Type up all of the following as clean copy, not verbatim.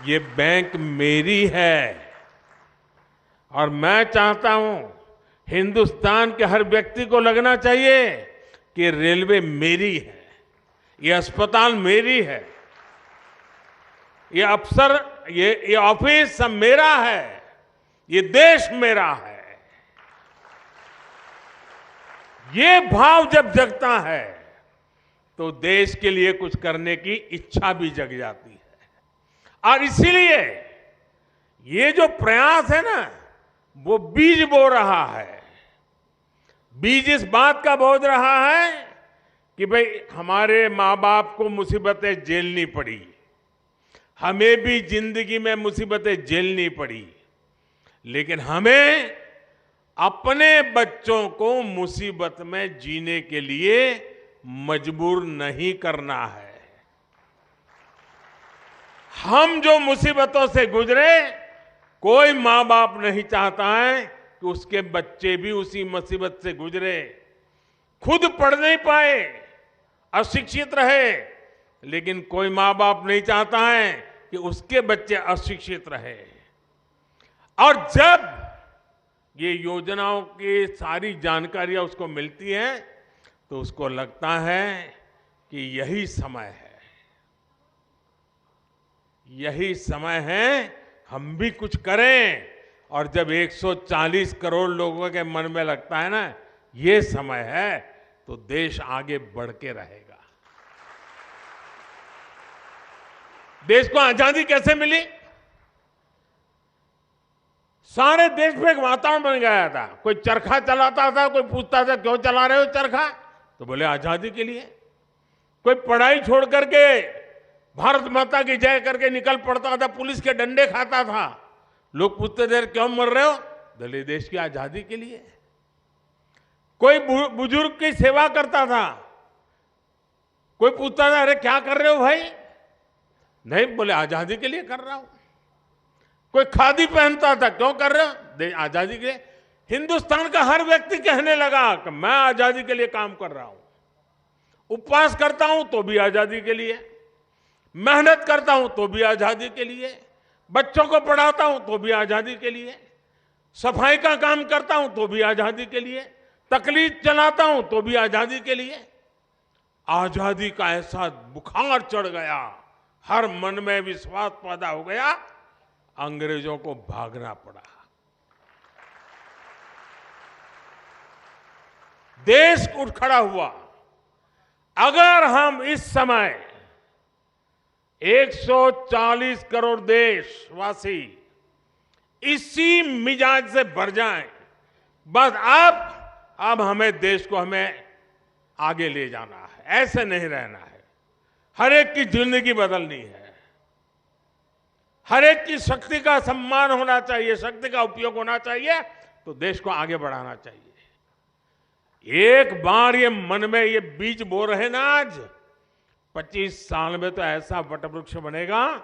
ये बैंक मेरी है और मैं चाहता हूं हिंदुस्तान के हर व्यक्ति को लगना चाहिए कि रेलवे मेरी है, ये अस्पताल मेरी है, ये अफसर, ये ऑफिस सब मेरा है, ये देश मेरा है। ये भाव जब जगता है तो देश के लिए कुछ करने की इच्छा भी जग जाती है। और इसीलिए ये जो प्रयास है ना, वो बीज बो रहा है। बीज इस बात का बो रहा है कि भाई हमारे माँ बाप को मुसीबतें झेलनी पड़ी, हमें भी जिंदगी में मुसीबतें झेलनी पड़ी, लेकिन हमें अपने बच्चों को मुसीबत में जीने के लिए मजबूर नहीं करना है। हम जो मुसीबतों से गुजरे, कोई माँ बाप नहीं चाहता है कि उसके बच्चे भी उसी मुसीबत से गुजरे। खुद पढ़ नहीं पाए, अशिक्षित रहे, लेकिन कोई माँ बाप नहीं चाहता है कि उसके बच्चे अशिक्षित रहे। और जब ये योजनाओं की सारी जानकारियां उसको मिलती हैं तो उसको लगता है कि यही समय है, यही समय है हम भी कुछ करें। और जब 140 करोड़ लोगों के मन में लगता है ना ये समय है, तो देश आगे बढ़ के रहेगा। देश को आजादी कैसे मिली? सारे देश में एक वातावरण बन गया था। कोई चरखा चलाता था, कोई पूछता था क्यों चला रहे हो चरखा, तो बोले आजादी के लिए। कोई पढ़ाई छोड़ करके भारत माता की जय करके निकल पड़ता था, पुलिस के डंडे खाता था। लोग पूछते थे क्यों मर रहे हो, बोले देश की आजादी के लिए। कोई बुजुर्ग की सेवा करता था, कोई पूछता था अरे क्या कर रहे हो भाई, नहीं बोले आजादी के लिए कर रहा हूं। कोई खादी पहनता था, क्यों कर रहे हो, आजादी के लिए। हिंदुस्तान का हर व्यक्ति कहने लगा कि मैं आजादी के लिए काम कर रहा हूं। उपवास करता हूं तो भी आजादी के लिए, मेहनत करता हूं तो भी आजादी के लिए, बच्चों को पढ़ाता हूं तो भी आजादी के लिए, सफाई का काम करता हूं तो भी आजादी के लिए, तकलीफ चलाता हूं तो भी आजादी के लिए। आजादी का ऐसा बुखार चढ़ गया, हर मन में विश्वास पैदा हो गया, अंग्रेजों को भागना पड़ा। देश उठ खड़ा हुआ। अगर हम इस समय 140 करोड़ देशवासी इसी मिजाज से भर जाएं, बस अब हमें देश को हमें आगे ले जाना है, ऐसे नहीं रहना है। हर एक की जिंदगी बदलनी है, हर एक की शक्ति का सम्मान होना चाहिए, शक्ति का उपयोग होना चाहिए, तो देश को आगे बढ़ाना चाहिए। एक बार ये मन में ये बीज बो रहे ना, आज 25 साल में तो ऐसा वटवृक्ष बनेगा,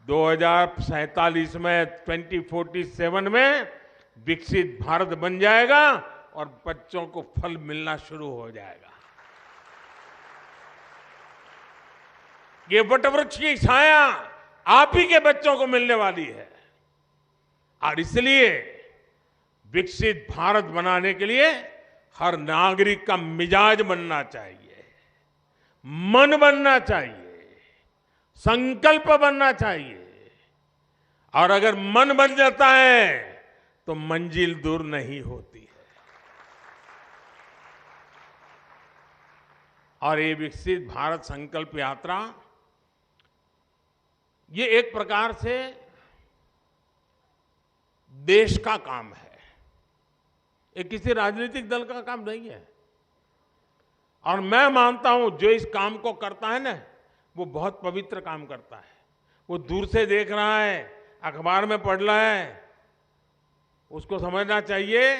2047 में 2047 में विकसित भारत बन जाएगा और बच्चों को फल मिलना शुरू हो जाएगा। ये वटवृक्ष की छाया आप ही के बच्चों को मिलने वाली है। और इसलिए विकसित भारत बनाने के लिए हर नागरिक का मिजाज बनना चाहिए, मन बनना चाहिए, संकल्प बनना चाहिए। और अगर मन बन जाता है तो मंजिल दूर नहीं होती है। और ये विकसित भारत संकल्प यात्रा, ये एक प्रकार से देश का काम है, ये किसी राजनीतिक दल का काम नहीं है। और मैं मानता हूं जो इस काम को करता है ना, वो बहुत पवित्र काम करता है। वो दूर से देख रहा है, अखबार में पढ़ रहा है, उसको समझना चाहिए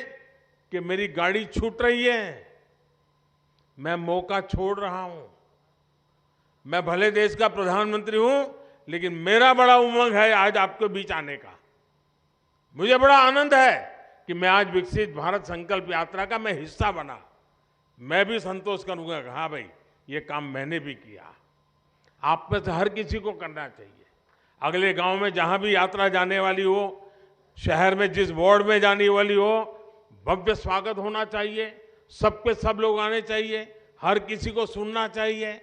कि मेरी गाड़ी छूट रही है, मैं मौका छोड़ रहा हूं। मैं भले देश का प्रधानमंत्री हूं, लेकिन मेरा बड़ा उमंग है आज आपके बीच आने का। मुझे बड़ा आनंद है कि मैं आज विकसित भारत संकल्प यात्रा का मैं हिस्सा बना। मैं भी संतोष करूंगा कि हाँ भाई, ये काम मैंने भी किया। आप में से हर किसी को करना चाहिए। अगले गांव में जहां भी यात्रा जाने वाली हो, शहर में जिस वार्ड में जाने वाली हो, भव्य स्वागत होना चाहिए। सब पे सब लोग आने चाहिए, हर किसी को सुनना चाहिए,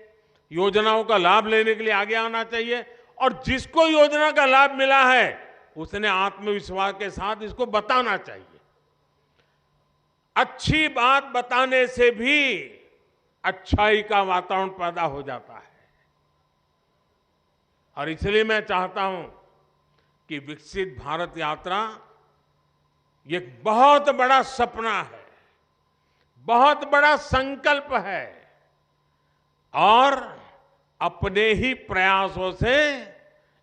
योजनाओं का लाभ लेने के लिए आगे आना चाहिए और जिसको योजना का लाभ मिला है उसने आत्मविश्वास के साथ इसको बताना चाहिए। अच्छी बात बताने से भी अच्छाई का वातावरण पैदा हो जाता है और इसलिए मैं चाहता हूं कि विकसित भारत यात्रा ये एक बहुत बड़ा सपना है, बहुत बड़ा संकल्प है और अपने ही प्रयासों से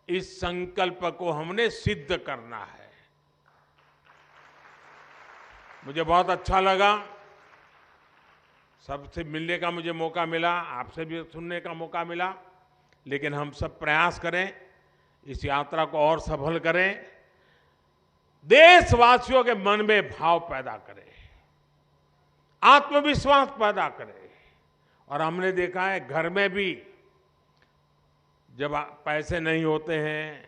इस संकल्प को हमने सिद्ध करना है। मुझे बहुत अच्छा लगा, सबसे मिलने का मुझे मौका मिला, आपसे भी सुनने का मौका मिला, लेकिन हम सब प्रयास करें, इस यात्रा को और सफल करें, देशवासियों के मन में भाव पैदा करें, आत्मविश्वास पैदा करें। और हमने देखा है घर में भी जब पैसे नहीं होते हैं,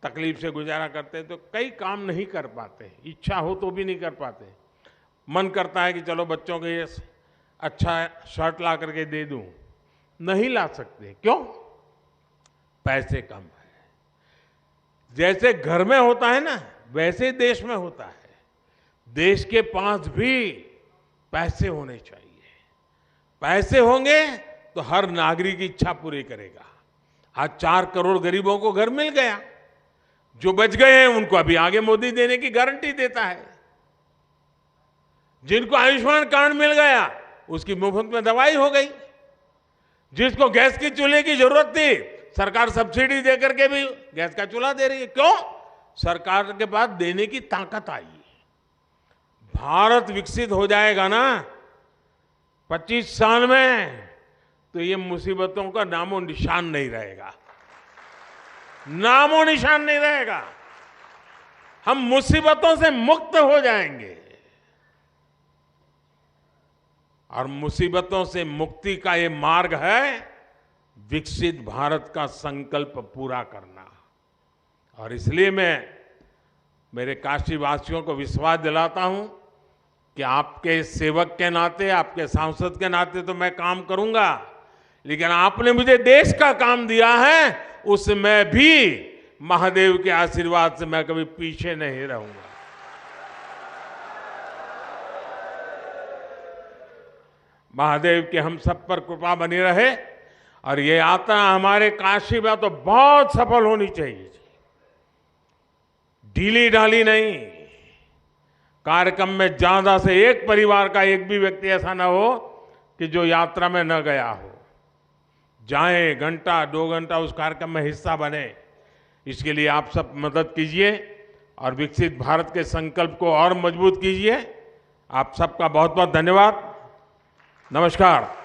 तकलीफ से गुजारा करते हैं तो कई काम नहीं कर पाते, इच्छा हो तो भी नहीं कर पाते। मन करता है कि चलो बच्चों के ये अच्छा शर्ट ला करके दे दूं, नहीं ला सकते। क्यों? पैसे कम है। जैसे घर में होता है ना, वैसे देश में होता है। देश के पास भी पैसे होने चाहिए। पैसे होंगे तो हर नागरिक की इच्छा पूरी करेगा। आज 4 करोड़ गरीबों को घर मिल गया, जो बच गए हैं उनको अभी आगे मोदी देने की गारंटी देता है। जिनको आयुष्मान कार्ड मिल गया उसकी मुफ्त में दवाई हो गई। जिसको गैस की चूल्हे की जरूरत थी, सरकार सब्सिडी देकर के भी गैस का चूल्हा दे रही है। क्यों? सरकार के पास देने की ताकत आई। भारत विकसित हो जाएगा ना 25 साल में, तो ये मुसीबतों का नामो निशान नहीं रहेगा, नामो निशान नहीं रहेगा। हम मुसीबतों से मुक्त हो जाएंगे और मुसीबतों से मुक्ति का ये मार्ग है विकसित भारत का संकल्प पूरा करना। और इसलिए मैं मेरे काशीवासियों को विश्वास दिलाता हूं कि आपके सेवक के नाते, आपके सांसद के नाते तो मैं काम करूंगा, लेकिन आपने मुझे देश का काम दिया है, उसमें भी महादेव के आशीर्वाद से मैं कभी पीछे नहीं रहूंगा। महादेव की हम सब पर कृपा बनी रहे और ये यात्रा हमारे काशी में तो बहुत सफल होनी चाहिए, ढीली ढाली नहीं। कार्यक्रम में ज्यादा से एक परिवार का एक भी व्यक्ति ऐसा ना हो कि जो यात्रा में न गया हो। जाएं, घंटा 2 घंटा उस कार्यक्रम में हिस्सा बने। इसके लिए आप सब मदद कीजिए और विकसित भारत के संकल्प को और मजबूत कीजिए। आप सबका बहुत बहुत धन्यवाद। नमस्कार।